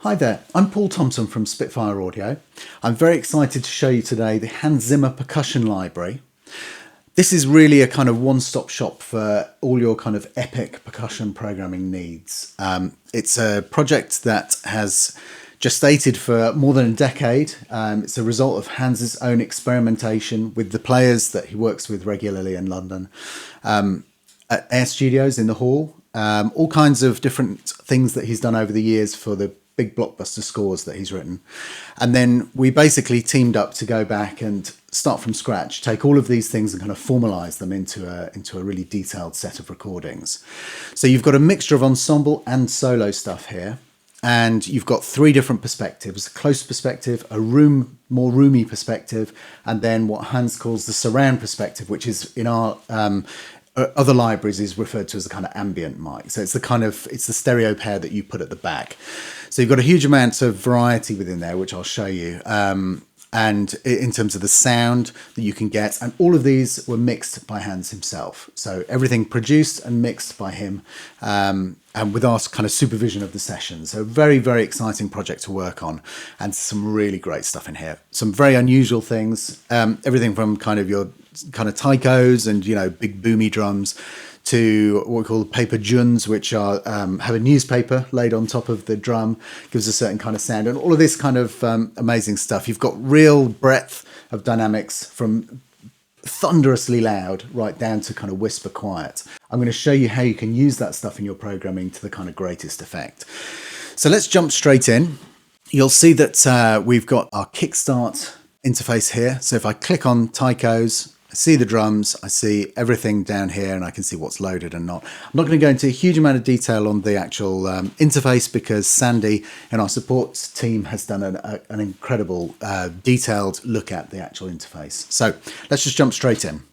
Hi there, I'm Paul Thomson from Spitfire Audio. I'm very excited to show you today the Hans Zimmer Percussion Library. This is really a kind of one-stop shop for all your kind of epic percussion programming needs. It's a project that has gestated for more than a decade. It's a result of Hans's own experimentation with the players that he works with regularly in London, at Air Studios in the Hall, all kinds of different things that he's done over the years for the big blockbuster scores that he's written. And then we basically teamed up to go back and start from scratch, take all of these things and kind of formalize them into a really detailed set of recordings. So you've got a mixture of ensemble and solo stuff here. And you've got three different perspectives: a close perspective, a more roomy perspective, and then what Hans calls the surround perspective, which is in our other libraries is referred to as the kind of ambient mic. So it's the stereo pair that you put at the back. So you've got a huge amount of variety within there, which I'll show you. And in terms of the sound that you can get, and all of these were mixed by Hans himself. So everything produced and mixed by him, and with our kind of supervision of the sessions. So very, very exciting project to work on, and some really great stuff in here. Some very unusual things, everything from kind of your kind of taikos and, big boomy drums, to what we call paper djuns, which are have a newspaper laid on top of the drum, gives a certain kind of sound, and all of this kind of amazing stuff. You've got real breadth of dynamics from thunderously loud right down to kind of whisper quiet. I'm going to show you how you can use that stuff in your programming to the kind of greatest effect. So let's jump straight in. You'll see that we've got our kickstart interface here. So if I click on Taikos, I see the drums, I see everything down here, and I can see what's loaded and not. I'm not going to go into a huge amount of detail on the actual interface, because Sandy in our support team has done an incredible detailed look at the actual interface. So let's just jump straight in.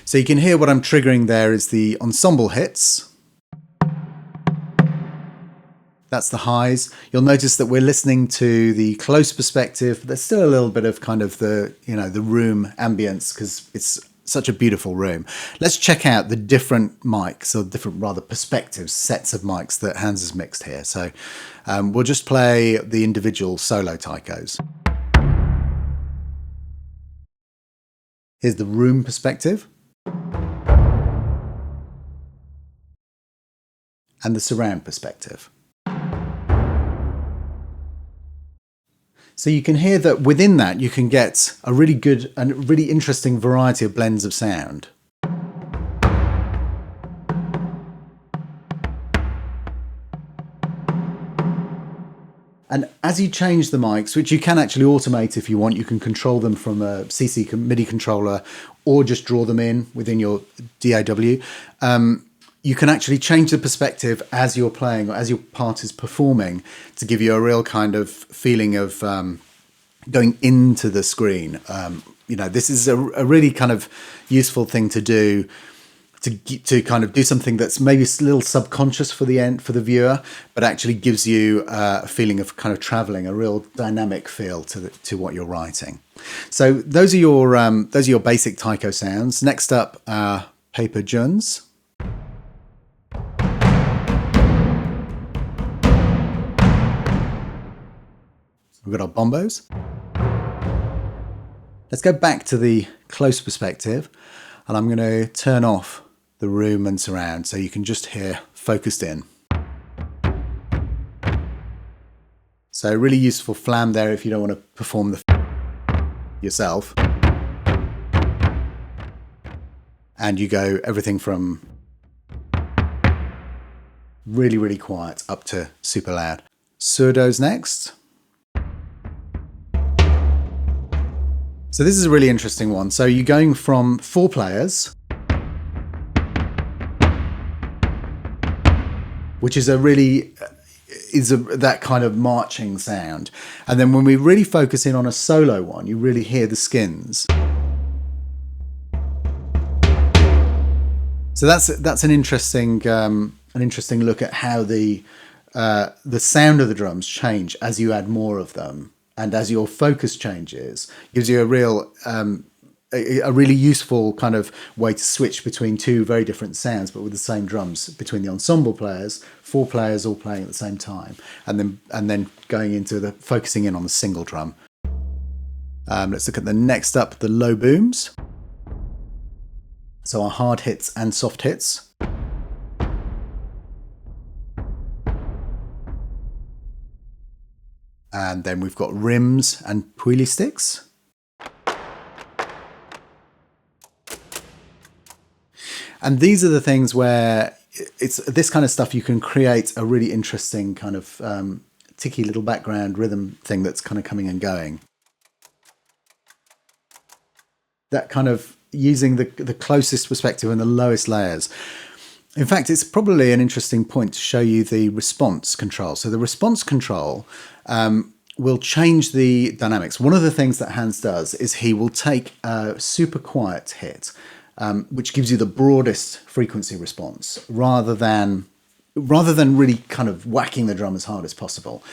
So you can hear what I'm triggering there is the ensemble hits. That's the highs. You'll notice that we're listening to the close perspective. There's still a little bit of kind of the room ambience, because it's such a beautiful room. Let's check out the different mics, or different rather perspectives, sets of mics that Hans has mixed here. So we'll just play the individual solo taikos. Here's the room perspective. And the surround perspective. So you can hear that within that you can get a really good and really interesting variety of blends of sound. And as you change the mics, which you can actually automate if you want, you can control them from a CC MIDI controller, or just draw them in within your DAW. You can actually change the perspective as you're playing, or as your part is performing, to give you a real kind of feeling of going into the screen. This is a really kind of useful thing to do, to kind of do something that's maybe a little subconscious for the viewer, but actually gives you a feeling of kind of traveling, a real dynamic feel to what you're writing. So those are your basic taiko sounds. Next up are paper djuns. We've got our bombos. Let's go back to the close perspective, and I'm going to turn off the room and surround so you can just hear focused in. So really useful flam there if you don't want to perform the yourself. And you go everything from really, really quiet up to super loud. Surdos next. So this is a really interesting one. So you're going from 4 players, which is that kind of marching sound. And then when we really focus in on a solo one, you really hear the skins. So that's an interesting look at how the sound of the drums change as you add more of them. And as your focus changes, gives you a real a really useful kind of way to switch between two very different sounds, but with the same drums between the ensemble players, 4 players all playing at the same time, and then going into the focusing in on the single drum. Let's look at the next up, the low booms. So our hard hits and soft hits. And then we've got rims and puili sticks. And these are the things where it's this kind of stuff you can create a really interesting kind of ticky little background rhythm thing that's kind of coming and going. That kind of using the closest perspective and the lowest layers. In fact, it's probably an interesting point to show you the response control. So the response control will change the dynamics. One of the things that Hans does is he will take a super quiet hit, which gives you the broadest frequency response, rather than really kind of whacking the drum as hard as possible.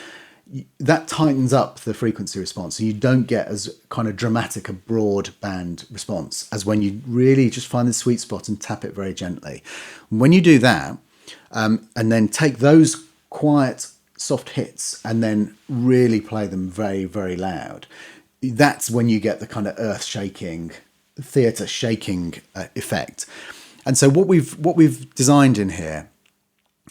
That tightens up the frequency response, so you don't get as kind of dramatic a broad band response as when you really just find the sweet spot and tap it very gently. When you do that, and then take those quiet soft hits and then really play them very, very loud, that's when you get the kind of earth shaking, theatre shaking effect. And so what we've designed in here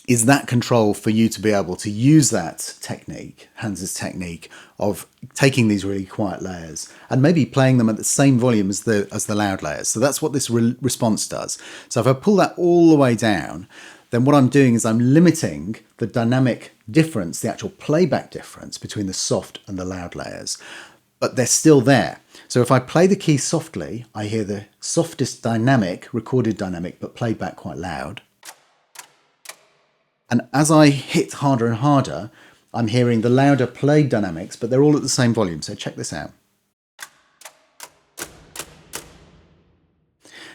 is that control for you to be able to use that technique, Hans's technique of taking these really quiet layers and maybe playing them at the same volume as the loud layers. So that's what this response does. So if I pull that all the way down, then what I'm doing is I'm limiting the dynamic difference, the actual playback difference between the soft and the loud layers, but they're still there. So if I play the key softly, I hear the softest dynamic, recorded dynamic, but played back quite loud. And as I hit harder and harder, I'm hearing the louder played dynamics, but they're all at the same volume. So check this out.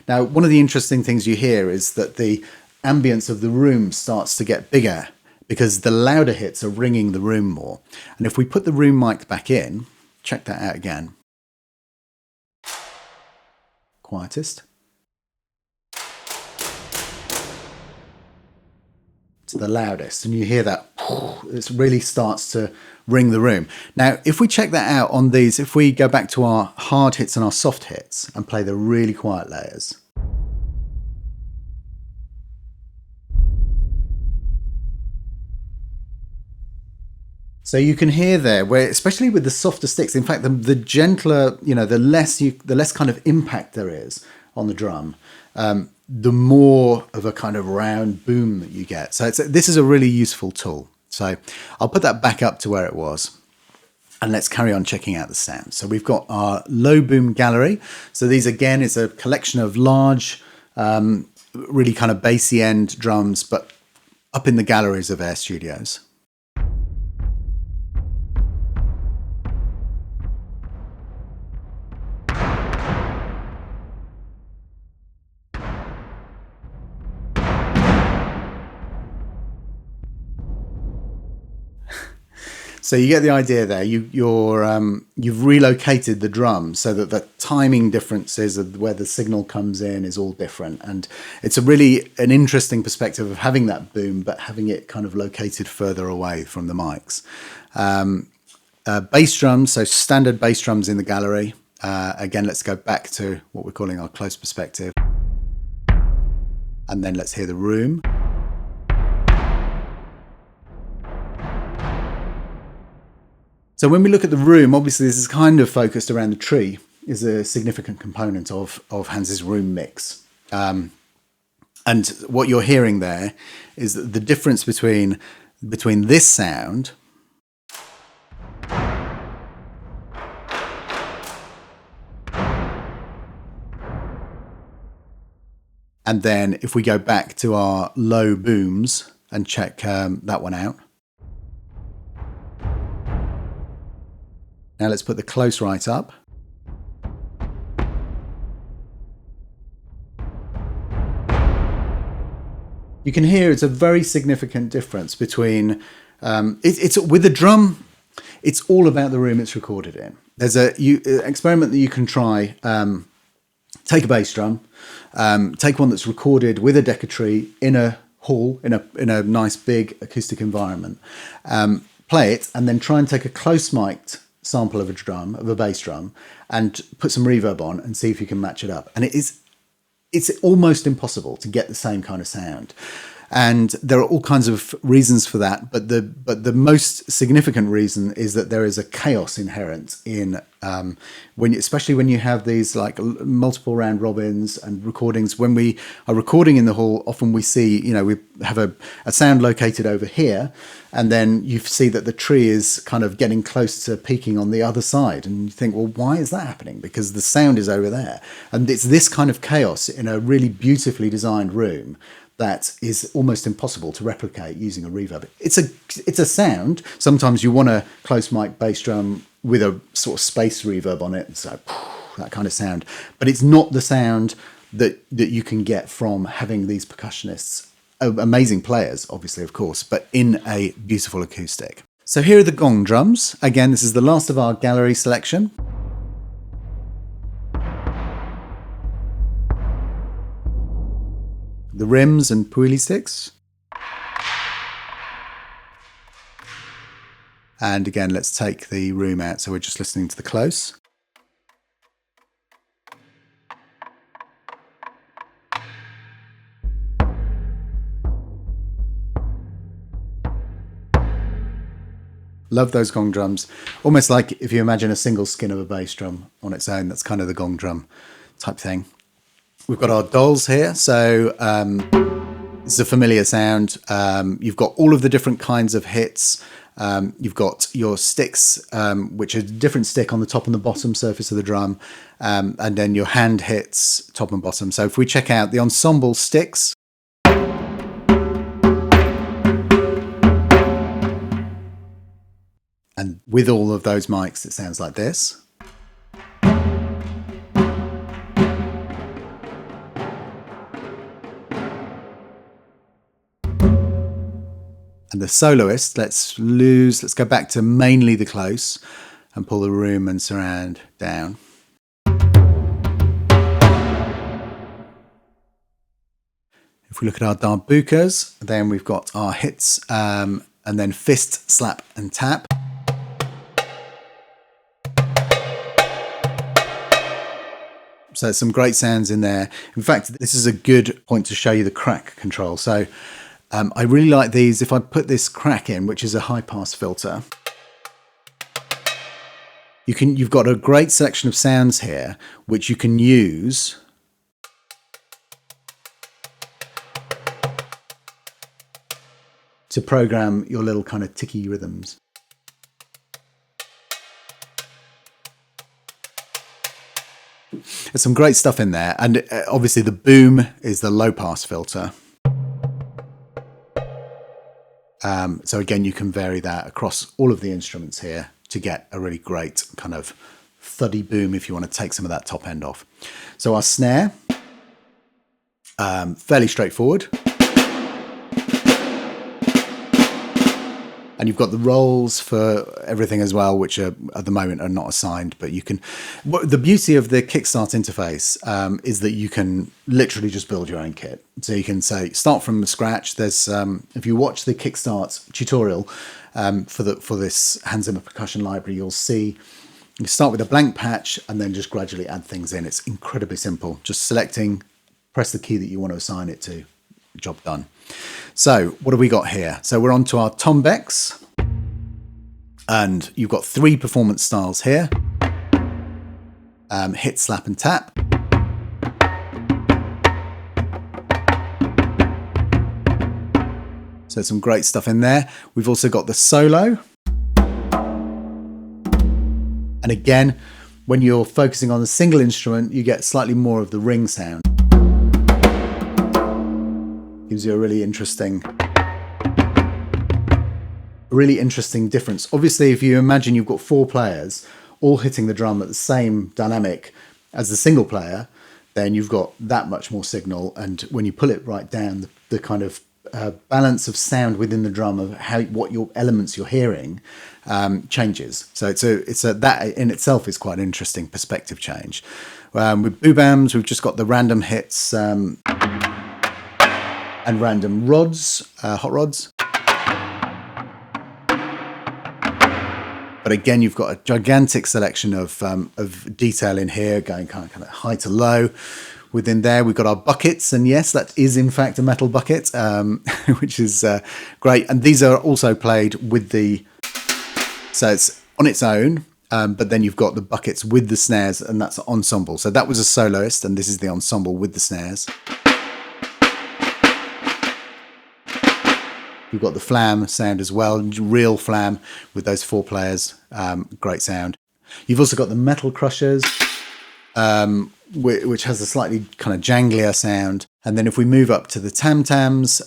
Now, one of the interesting things you hear is that the ambience of the room starts to get bigger because the louder hits are ringing the room more. And if we put the room mic back in, check that out again. Quietest. To the loudest, and you hear that it really starts to ring the room. Now if we check that out on these, if we go back to our hard hits and our soft hits and play the really quiet layers, so you can hear there where, especially with the softer sticks, in fact the gentler, the less kind of impact there is on the drum, the more of a kind of round boom that you get. So this is a really useful tool. So I'll put that back up to where it was, and let's carry on checking out the sound. So we've got our low boom gallery. So these again is a collection of large, really kind of bassy end drums, but up in the galleries of Air Studios. So you get the idea there. You've relocated the drum so that the timing differences of where the signal comes in is all different, and it's an interesting perspective of having that boom, but having it kind of located further away from the mics. Bass drums, so standard bass drums in the gallery. Again, let's go back to what we're calling our close perspective, and then let's hear the room. So when we look at the room, obviously this is kind of focused around the tree, is a significant component of Hans's room mix. And what you're hearing there is that the difference between this sound and then if we go back to our low booms and check that one out. Now let's put the close right up. You can hear it's a very significant difference between, it's with the drum, it's all about the room it's recorded in. There's an experiment that you can try take a bass drum, take one that's recorded with a decatry in a hall, in a nice big acoustic environment, play it, and then try and take a close mic'd sample of a bass drum, and put some reverb on and see if you can match it up. And it's almost impossible to get the same kind of sound. And there are all kinds of reasons for that, but the most significant reason is that there is a chaos inherent in especially when you have these like multiple round robins and recordings. When we are recording in the hall, often we see, we have a sound located over here, and then you see that the tree is kind of getting close to peaking on the other side, and you think, well, why is that happening? Because the sound is over there, and it's this kind of chaos in a really beautifully designed room that is almost impossible to replicate using a reverb. It's a sound. Sometimes you want a close mic bass drum with a sort of space reverb on it, so that kind of sound. But it's not the sound that you can get from having these percussionists, amazing players, obviously, of course, but in a beautiful acoustic. So here are the gong drums. Again, this is the last of our gallery selection. The rims and puili sticks. And again, let's take the room out, so we're just listening to the close. Love those gong drums. Almost like if you imagine a single skin of a bass drum on its own, that's kind of the gong drum type thing. We've got our Dhols here, so it's a familiar sound. You've got all of the different kinds of hits. You've got your sticks, which is a different stick on the top and the bottom surface of the drum, and then your hand hits top and bottom. So if we check out the ensemble sticks, and with all of those mics, it sounds like this. And the soloist, let's go back to mainly the close and pull the room and surround down. If we look at our darbukas, then we've got our hits, and then fist, slap and tap. So some great sounds in there. In fact, this is a good point to show you the crack control. So I really like these. If I put this crack in, which is a high pass filter, you've got a great selection of sounds here, which you can use to program your little kind of ticky rhythms. There's some great stuff in there. And obviously the boom is the low pass filter. So again, you can vary that across all of the instruments here to get a really great kind of thuddy boom if you want to take some of that top end off. So our snare, fairly straightforward. And you've got the rolls for everything as well, which are at the moment are not assigned, but you can. The beauty of the Kickstart interface is that you can literally just build your own kit. So you can say start from scratch. There's if you watch the Kickstart tutorial for this Hans Zimmer Percussion library, you'll see you start with a blank patch and then just gradually add things in. It's incredibly simple. Just selecting, press the key that you want to assign it to. Job done. So what have we got here? So we're on to our Tombeks, and you've got 3 performance styles here. Hit, slap and tap. So some great stuff in there. We've also got the solo. And again, when you're focusing on a single instrument, you get slightly more of the ring sound. Gives you a really interesting difference. Obviously, if you imagine you've got 4 players all hitting the drum at the same dynamic as the single player, then you've got that much more signal. And when you pull it right down, the kind of balance of sound within the drum of what your elements you're hearing changes. So that in itself is quite an interesting perspective change. With boobams, we've just got the random hits and random rods, hot rods. But again, you've got a gigantic selection of detail in here, going kind of high to low. Within there, we've got our buckets, and yes, that is in fact a metal bucket, which is great. And these are also played with so it's on its own, but then you've got the buckets with the snares, and that's ensemble. So that was a soloist, and this is the ensemble with the snares. You've got the flam sound as well, real flam with those 4 players, great sound. You've also got the metal crushers, which has a slightly kind of janglier sound. And then if we move up to the tam-tams,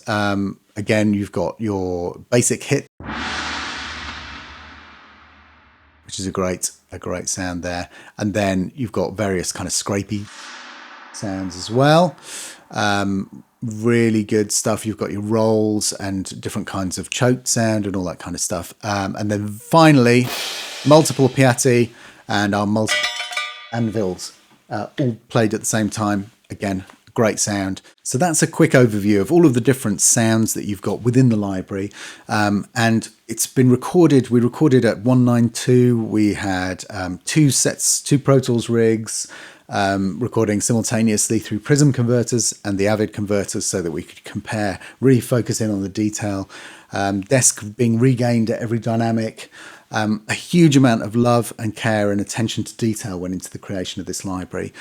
again, you've got your basic hit, which is a great sound there. And then you've got various kind of scrapey sounds as well. Really good stuff. You've got your rolls and different kinds of choked sound and all that kind of stuff. And then finally, multiple piatti and our anvils, all played at the same time. Again, great sound. So that's a quick overview of all of the different sounds that you've got within the library. And it's been recorded. We recorded at 192. We had 2 Pro Tools rigs, recording simultaneously through Prism converters and the Avid converters so that we could compare, really focus in on the detail. Desk being regained at every dynamic. A huge amount of love and care and attention to detail went into the creation of this library.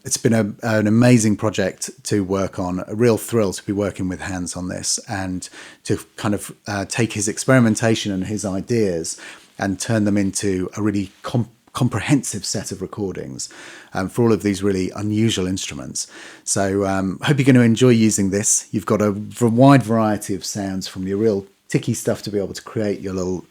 It's been an amazing project to work on, a real thrill to be working with Hans on this and to kind of take his experimentation and his ideas and turn them into a really comprehensive set of recordings for all of these really unusual instruments. So hope you're going to enjoy using this. You've got a wide variety of sounds, from your real ticky stuff to be able to create your little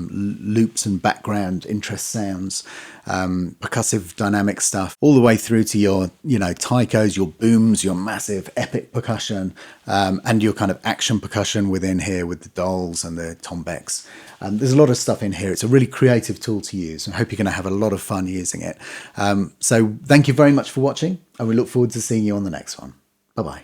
loops and background interest sounds, percussive dynamic stuff, all the way through to your, taikos, your booms, your massive epic percussion, and your kind of action percussion within here with the Dhols and the Tombeks. There's a lot of stuff in here. It's a really creative tool to use. I hope you're going to have a lot of fun using it. So thank you very much for watching, and we look forward to seeing you on the next one. Bye-bye.